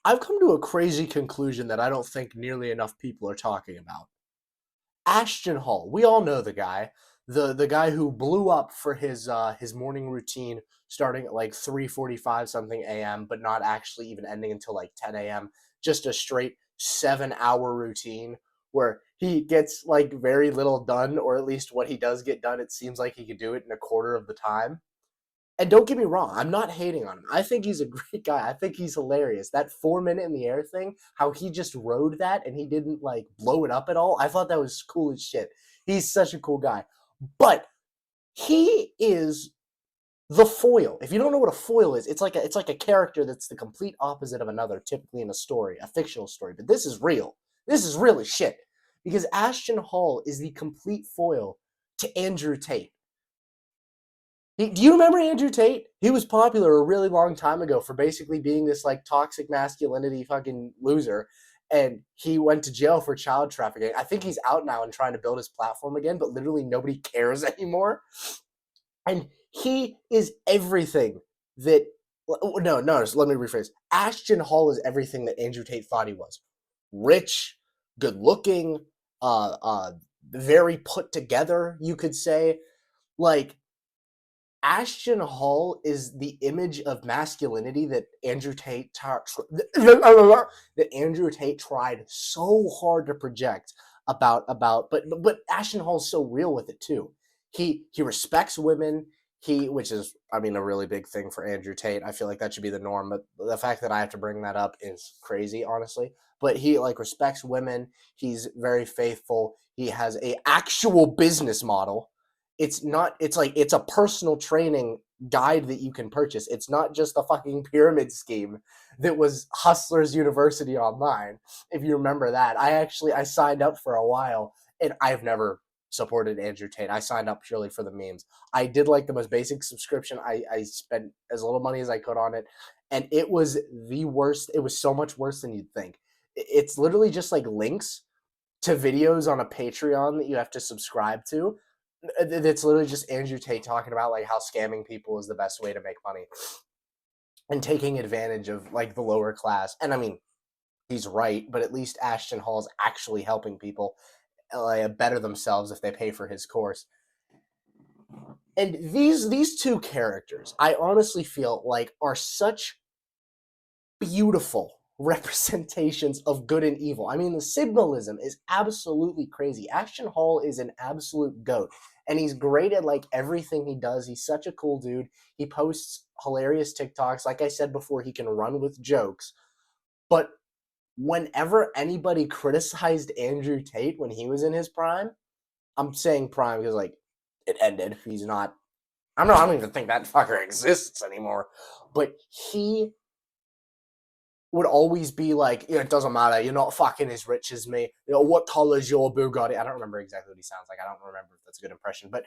I've come to a crazy conclusion that I don't think nearly enough people are talking about. Ashton Hall. We all know the guy. The guy who blew up for his morning routine starting at like 3:45 something a.m., but not actually even ending until like 10 a.m. Just a straight 7 hour routine where he gets like very little done, or at least what he does get done, it seems like he could do it in a quarter of the time. And don't get me wrong, I'm not hating on him. I think he's a great guy. I think he's hilarious. That 4 minute in the air thing, how he just rode that and he didn't like blow it up at all. I thought that was cool as shit. He's such a cool guy. But he is the foil. If you don't know what a foil is, it's like a character that's the complete opposite of another, typically in a story, a fictional story. But this is real. This is really shit. Because Ashton Hall is the complete foil to Andrew Tate. Do you remember Andrew Tate? He was popular a really long time ago for basically being this like toxic masculinity fucking loser. And he went to jail for child trafficking. I think he's out now and trying to build his platform again, but literally nobody cares anymore. And he is everything that. No, no, let me rephrase. Ashton Hall is everything that Andrew Tate thought he was: rich, good looking, very put together, you could say. Like, Ashton Hall is the image of masculinity that that Andrew Tate tried so hard to project but Ashton Hall's so real with it too. He respects women. Which is, I mean, a really big thing for Andrew Tate. I feel like that should be the norm, but the fact that I have to bring that up is crazy, honestly. But he like respects women. He's very faithful. He has a actual business model. It's a personal training guide that you can purchase. It's not just a fucking pyramid scheme that was Hustlers University online. If you remember that, I signed up for a while, and I've never supported Andrew Tate. I signed up purely for the memes. I did like the most basic subscription. I spent as little money as I could on it, and it was the worst. It was so much worse than you'd think. It's literally just like links to videos on a Patreon that you have to subscribe to. It's literally just Andrew Tate talking about like how scamming people is the best way to make money and taking advantage of like the lower class. And I mean, he's right, but at least Ashton Hall's actually helping people better themselves if they pay for his course. And these two characters, I honestly feel like are such beautiful representations of good and evil. I mean, the symbolism is absolutely crazy. Ashton Hall is an absolute goat, and he's great at like everything he does. He's such a cool dude. He posts hilarious TikToks. Like I said before, he can run with jokes. But whenever anybody criticized Andrew Tate when he was in his prime, I'm saying prime because like it ended. He's not. I don't even think that fucker exists anymore. But he would always be like, it doesn't matter, you're not fucking as rich as me. What color is your Bugatti? I don't remember exactly what he sounds like. I don't remember if that's a good impression. But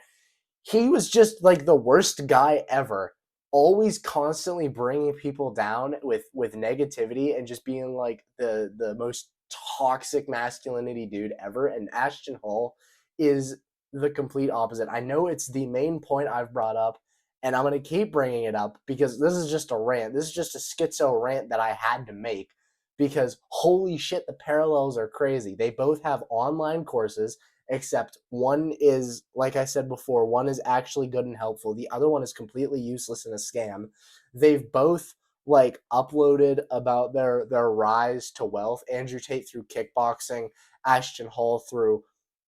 he was just like the worst guy ever. Always constantly bringing people down with negativity and just being like the most toxic masculinity dude ever. And Ashton Hall is the complete opposite. I know it's the main point I've brought up, and I'm going to keep bringing it up because this is just a rant. This is just a schizo rant that I had to make because holy shit, the parallels are crazy. They both have online courses, except one is, like I said before, one is actually good and helpful. The other one is completely useless and a scam. They've both like uploaded about their rise to wealth. Andrew Tate through kickboxing, Ashton Hall through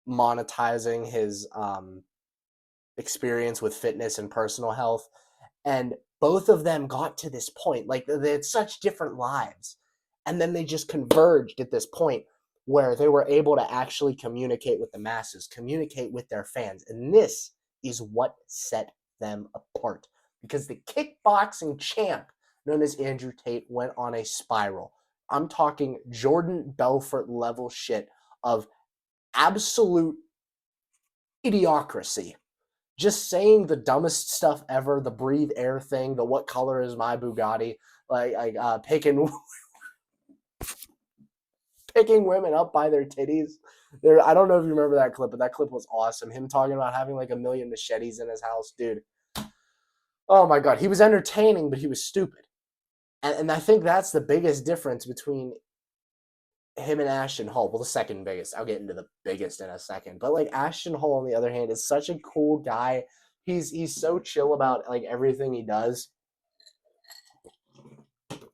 monetizing his experience with fitness and personal health. And both of them got to this point. Like, they had such different lives. And then they just converged at this point where they were able to actually communicate with the masses, communicate with their fans. And this is what set them apart. Because the kickboxing champ, known as Andrew Tate, went on a spiral. I'm talking Jordan Belfort level shit of absolute idiocracy. Just saying the dumbest stuff ever, the breathe air thing, the what color is my Bugatti, picking women up by their titties. I don't know if you remember that clip, but that clip was awesome. Him talking about having like 1,000,000 machetes in his house, dude. Oh my god, he was entertaining, but he was stupid. And I think that's the biggest difference between him and Ashton Hall. Well, the second biggest. I'll get into the biggest in a second. But like Ashton Hall, on the other hand, is such a cool guy. He's so chill about like everything he does.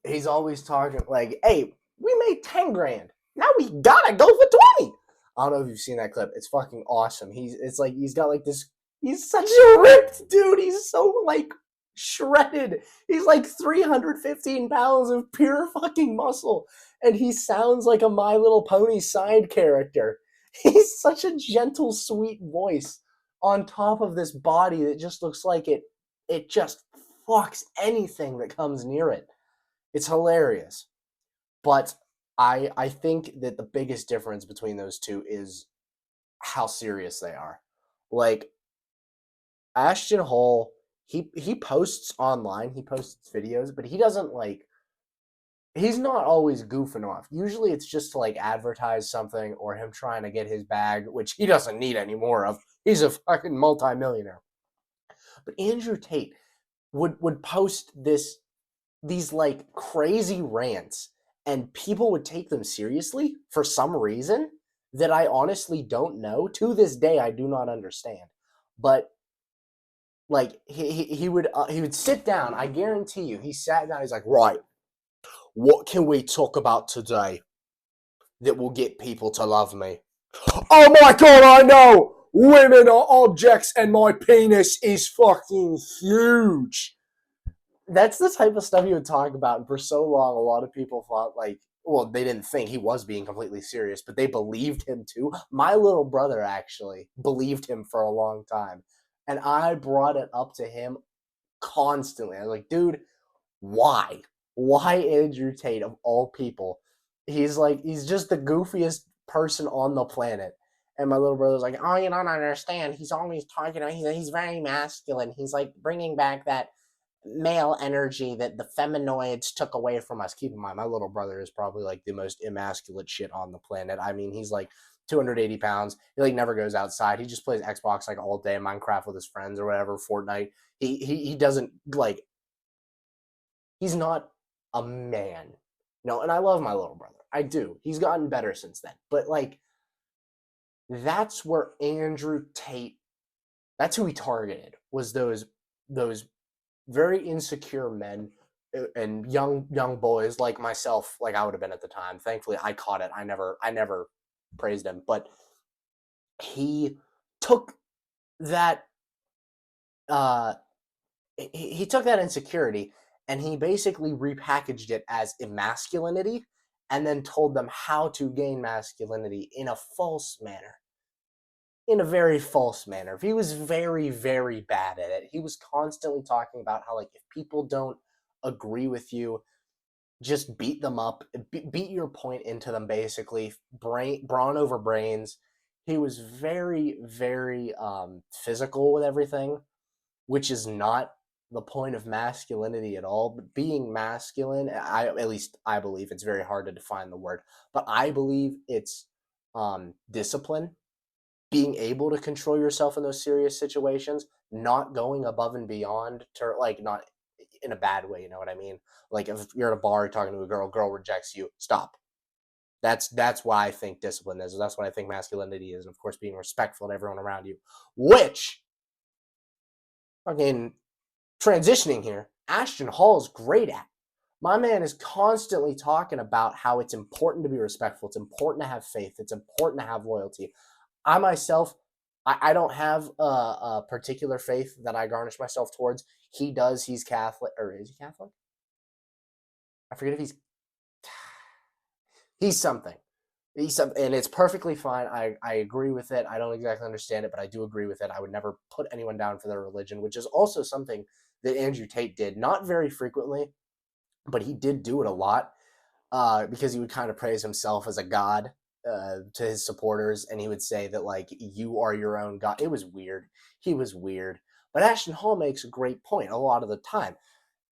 He's always talking like, "Hey, we made 10 grand. Now we gotta go for 20." I don't know if you've seen that clip. It's fucking awesome. It's like he's got like this. He's such a ripped dude. He's so like shredded. He's like 315 pounds of pure fucking muscle, and he sounds like a My Little Pony side character. He's such a gentle, sweet voice on top of this body that just looks like it just fucks anything that comes near it. It's hilarious. But I think that the biggest difference between those two is how serious they are. Like Ashton Hall, he posts online, he posts videos, but he doesn't like he's not always goofing off. Usually it's just to like advertise something or him trying to get his bag, which he doesn't need any more of. He's a fucking multimillionaire. But Andrew Tate would post these like crazy rants and people would take them seriously for some reason that I honestly don't know. To this day, I do not understand. But like he would sit down. I guarantee you, he sat down. He's like, right, what can we talk about today that will get people to love me? Oh my god, I know! Women are objects and my penis is fucking huge. That's the type of stuff he would talk about. And for so long, a lot of people thought, like, well, they didn't think he was being completely serious, but they believed him too. My little brother actually believed him for a long time. And I brought it up to him constantly. I was like, dude, why? Why Andrew Tate of all people? He's just the goofiest person on the planet. And my little brother's like, oh, you don't understand. He's always talking. He's very masculine. He's like bringing back that male energy that the feminoids took away from us. Keep in mind, my little brother is probably like the most emasculate shit on the planet. I mean, he's like 280 pounds. He like never goes outside. He just plays Xbox like all day, Minecraft with his friends or whatever, Fortnite. He doesn't like. He's not a man. No, and I love my little brother. I do. He's gotten better since then. But like, that's where Andrew Tate. That's who he targeted. Was those very insecure men and young boys like myself, like I would have been at the time. Thankfully, I caught it. I never praised him, but he took that he took that insecurity and he basically repackaged it as emasculinity and then told them how to gain masculinity in a false manner. In a very false manner. He was very, very bad at it. He was constantly talking about how, like, if people don't agree with you, just beat them up, beat your point into them, basically. Brawn over brains. He was very, very physical with everything, which is not the point of masculinity at all. But being masculine, at least I believe, it's very hard to define the word, but I believe it's discipline, being able to control yourself in those serious situations, not going above and beyond to like not in a bad way, you know what I mean? Like if you're at a bar talking to a girl rejects you, stop. That's why I think discipline is. That's what I think masculinity is, and of course being respectful to everyone around you. Which fucking transitioning here, Ashton Hall is great at. My man is constantly talking about how it's important to be respectful. It's important to have faith. It's important to have loyalty. I myself, I don't have a particular faith that I garnish myself towards. He does. He's Catholic. Or is he Catholic? I forget if he's something. He's something, and it's perfectly fine. I agree with it. I don't exactly understand it, but I do agree with it. I would never put anyone down for their religion, which is also something that Andrew Tate did. Not very frequently, but he did do it a lot because he would kind of praise himself as a god to his supporters, and he would say that like you are your own god. It was weird. He was weird, but Ashton Hall makes a great point a lot of the time,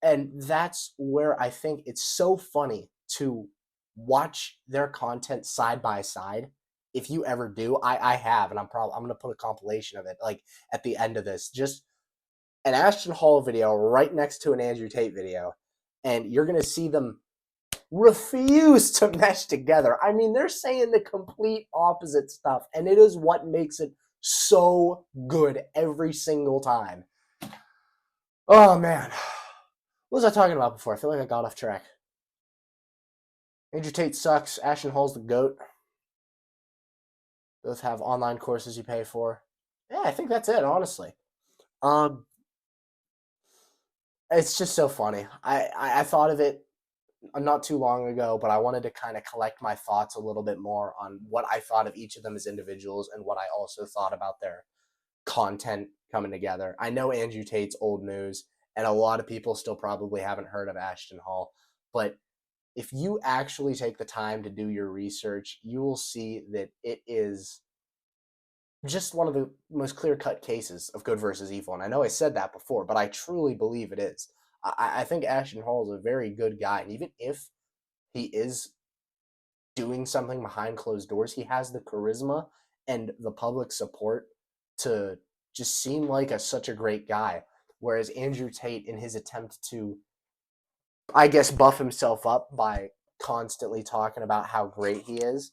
and that's where I think it's so funny to watch their content side by side. If you ever do, I have, and I'm gonna put a compilation of it like at the end of this, just an Ashton Hall video right next to an Andrew Tate video, and you're going to see them refuse to mesh together. I mean, they're saying the complete opposite stuff, and it is what makes it so good every single time. Oh, man. What was I talking about before? I feel like I got off track. Andrew Tate sucks. Ashton Hall's the GOAT. Both have online courses you pay for. Yeah, I think that's it, honestly. It's just so funny. I thought of it not too long ago, but I wanted to kind of collect my thoughts a little bit more on what I thought of each of them as individuals and what I also thought about their content coming together. I know Andrew Tate's old news, and a lot of people still probably haven't heard of Ashton Hall, but if you actually take the time to do your research, you will see that it is just one of the most clear-cut cases of good versus evil. And I know I said that before, but I truly believe it is. I think Ashton Hall is a very good guy. And even if he is doing something behind closed doors, he has the charisma and the public support to just seem like such a great guy. Whereas Andrew Tate, in his attempt to, I guess, buff himself up by constantly talking about how great he is,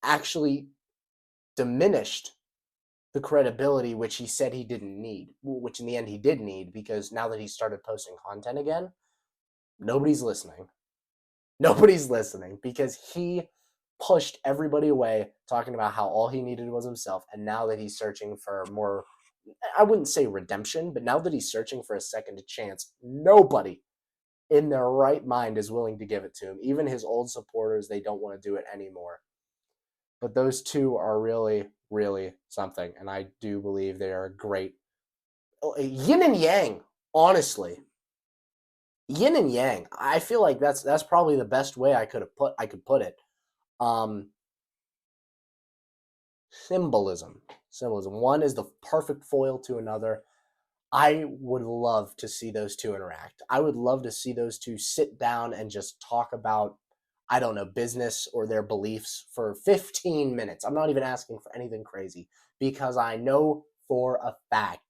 actually diminished the credibility which he said he didn't need, which in the end he did need, because now that he started posting content again, nobody's listening. Nobody's listening because he pushed everybody away talking about how all he needed was himself, and now that he's searching for more, I wouldn't say redemption, but now that he's searching for a second chance, nobody in their right mind is willing to give it to him. Even his old supporters, they don't want to do it anymore. But those two are really, really something, and I do believe they are great. Yin and yang, honestly. Yin and yang. I feel like that's probably the best way I could put it. Symbolism. One is the perfect foil to another. I would love to see those two interact. I would love to see those two sit down and just talk about, I don't know, business or their beliefs for 15 minutes. I'm not even asking for anything crazy because I know for a fact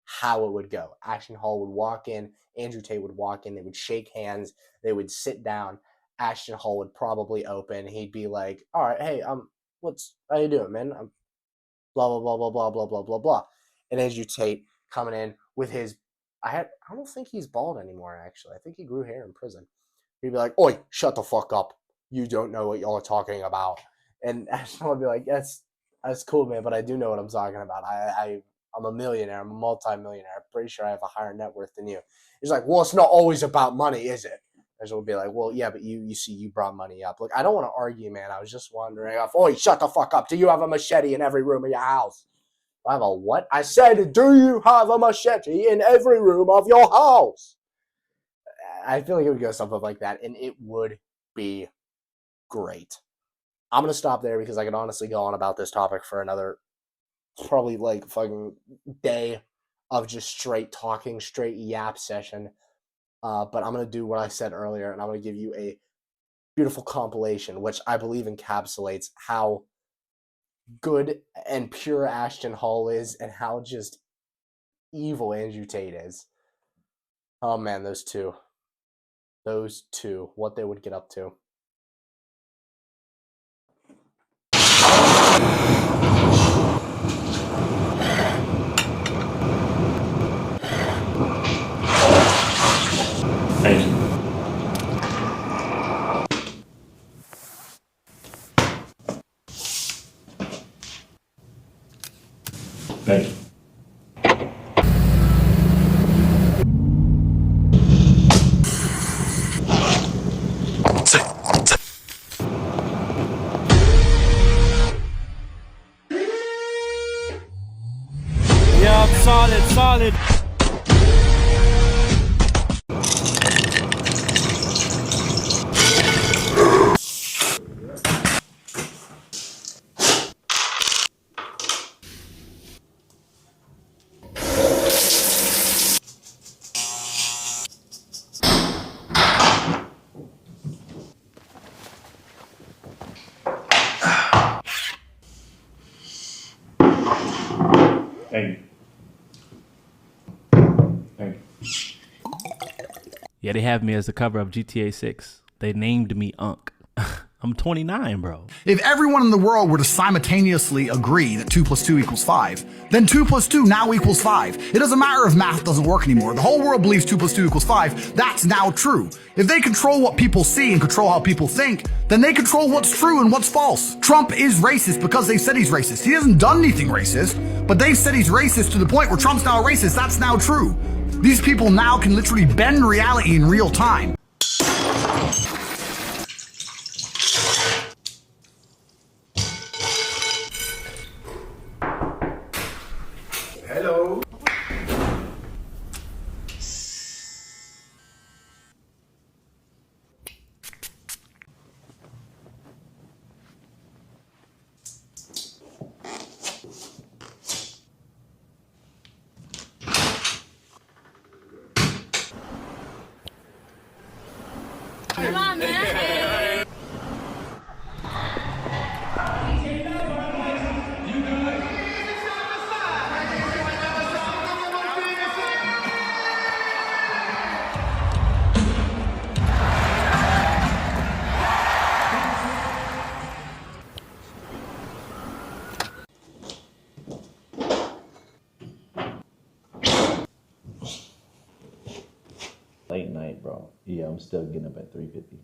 how it would go. Ashton Hall would walk in, Andrew Tate would walk in, they would shake hands, they would sit down. Ashton Hall would probably open. He'd be like, "All right, hey, how you doing, man? I'm blah blah blah blah blah blah blah blah blah." And Andrew Tate coming in with his, I don't think he's bald anymore. Actually, I think he grew hair in prison. He'd be like, "Oi, shut the fuck up! You don't know what y'all are talking about." And Ashton would be like, "That's cool, man, but I do know what I'm talking about. I'm a millionaire. I'm a multi-millionaire. I'm pretty sure I have a higher net worth than you." He's like, "Well, it's not always about money, is it?" Ashton would be like, "Well, yeah, but you see, you brought money up. Look, I don't want to argue, man. I was just wondering, oi, shut the fuck up. Do you have a machete in every room of your house?" I have a what? I said, do you have a machete in every room of your house? I feel like it would go something like that, and it would be great. I'm going to stop there because I could honestly go on about this topic for another probably like fucking day of just straight talking, straight yap session. But I'm going to do what I said earlier, and I'm going to give you a beautiful compilation, which I believe encapsulates how good and pure Ashton Hall is and how just evil Andrew Tate is. Oh man, those two, what they would get up to. Thank you. Thank you. Yeah, solid. Thank you. Yeah, they have me as the cover of GTA 6. They named me Unc. I'm 29, bro. If everyone in the world were to simultaneously agree that 2 + 2 = 5, then 2 + 2 now equals 5. It doesn't matter if math doesn't work anymore. The whole world believes 2 + 2 = 5. That's now true. If they control what people see and control how people think, then they control what's true and what's false. Trump is racist because they said he's racist. He hasn't done anything racist, but they said he's racist to the point where Trump's now racist. That's now true. These people now can literally bend reality in real time. Hello. Come on, man. Late night, bro. Yeah, I'm still getting up at 3:50.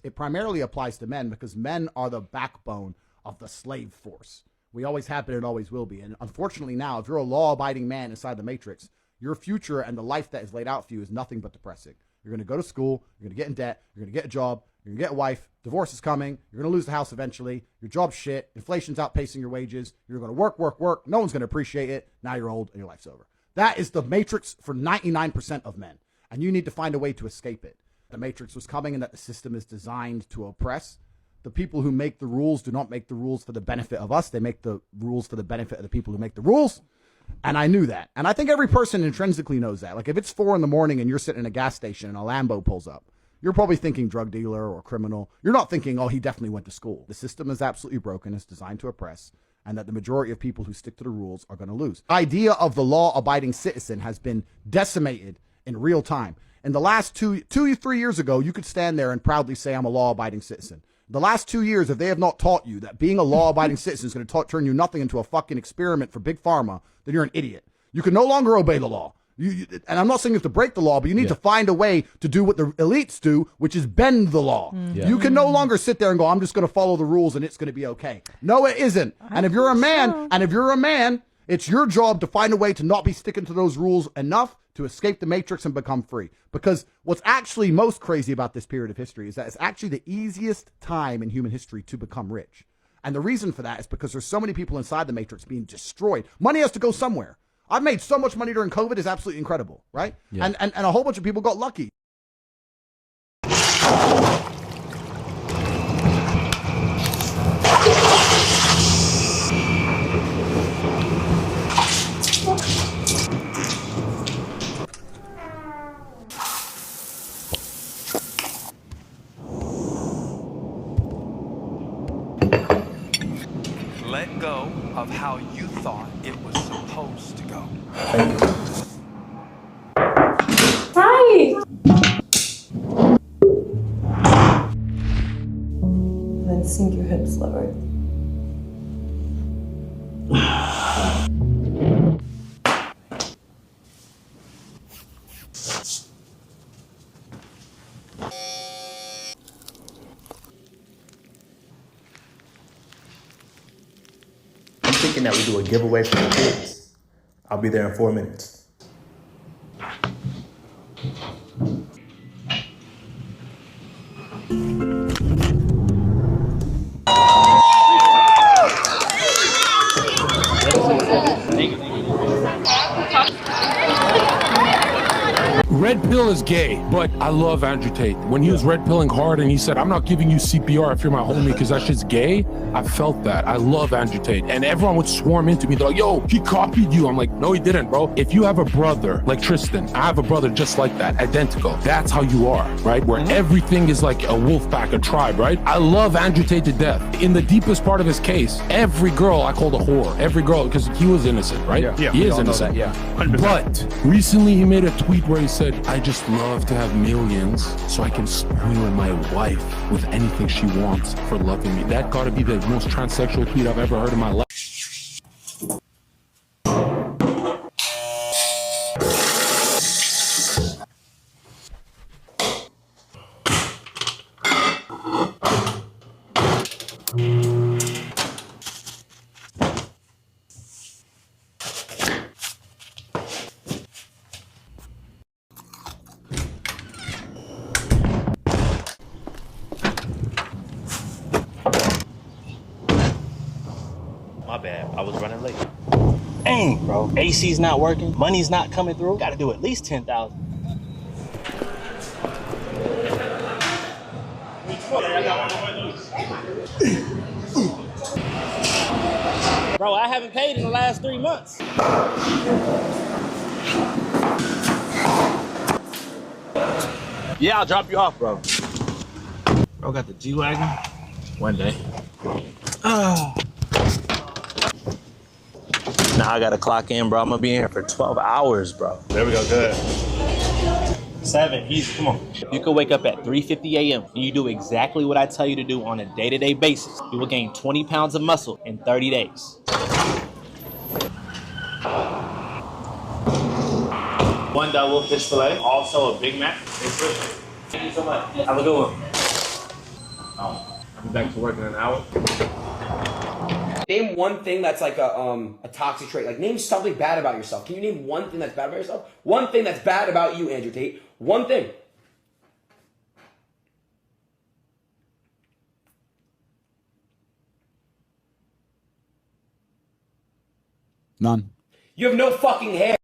It primarily applies to men because men are the backbone of the slave force. We always have been and always will be. And unfortunately now, if you're a law-abiding man inside the Matrix, your future and the life that is laid out for you is nothing but depressing. You're going to go to school, you're going to get in debt, you're going to get a job, you're going to get a wife, divorce is coming, you're going to lose the house eventually, your job's shit, inflation's outpacing your wages, you're going to work, no one's going to appreciate it, now you're old and your life's over. That is the Matrix for 99% of men, and you need to find a way to escape it. The Matrix was coming and that the system is designed to oppress. The people who make the rules do not make the rules for the benefit of us. They make the rules for the benefit of the people who make the rules. And I knew that. And I think every person intrinsically knows that. Like if it's 4 a.m. and you're sitting in a gas station and a Lambo pulls up, you're probably thinking drug dealer or criminal. You're not thinking, oh, he definitely went to school. The system is absolutely broken. It's designed to oppress. And that the majority of people who stick to the rules are going to lose. The idea of the law-abiding citizen has been decimated in real time. In the last 3 years ago, you could stand there and proudly say, I'm a law-abiding citizen. The last 2 years, if they have not taught you that being a law-abiding citizen is going to turn you nothing into a fucking experiment for Big Pharma, then you're an idiot. You can no longer obey the law. And I'm not saying you have to break the law, but you need to find a way to do what the elites do, which is bend the law. You can no longer sit there and go, I'm just going to follow the rules and it's going to be okay. No, it isn't. And if you're a man, it's your job to find a way to not be sticking to those rules enough to escape the Matrix and become free. Because what's actually most crazy about this period of history is that it's actually the easiest time in human history to become rich. And the reason for that is because there's so many people inside the Matrix being destroyed. Money has to go somewhere. I've made so much money during COVID, it's absolutely incredible, right? Yeah. And a whole bunch of people got lucky. Let go of how you thought it was supposed to go. Hi! And then sink your hips lower. Thinking that we do a giveaway for the kids. I'll be there in 4 minutes. Red pill feel is gay, but I love Andrew Tate. When he was red pilling hard and he said, I'm not giving you CPR if you're my homie because that shit's gay, I felt that. I love Andrew Tate. And everyone would swarm into me. They're like, yo, he copied you. I'm like, no, he didn't, bro. If you have a brother like Tristan, I have a brother just like that, identical. That's how you are, right? Where everything is like a wolf pack, a tribe, right? I love Andrew Tate to death. In the deepest part of his case, every girl I called a whore. Every girl, because he was innocent, right? Yeah, he is innocent. That, yeah. But recently he made a tweet where he said, I just love to have millions so I can spoil my wife with anything she wants for loving me. That gotta be the most transsexual tweet I've ever heard in my life. My bad, I was running late. Dang, bro. AC's not working, money's not coming through. Gotta do at least 10,000. Bro, I haven't paid in the last 3 months. Yeah, I'll drop you off, bro. Bro, got the G-Wagon? One day. Now I gotta clock in, bro. I'm gonna be in here for 12 hours, bro. There we go, good. 7, easy, come on. If you could wake up at 3:50 a.m. and you do exactly what I tell you to do on a day-to-day basis, you will gain 20 pounds of muscle in 30 days. One double fish fillet, also a Big Mac. Thank you so much. Have a good one. I'm back to work in an hour. Name one thing that's like a toxic trait. Like, name something bad about yourself. Can you name one thing that's bad about yourself? One thing that's bad about you, Andrew Tate. One thing. None. You have no fucking hair.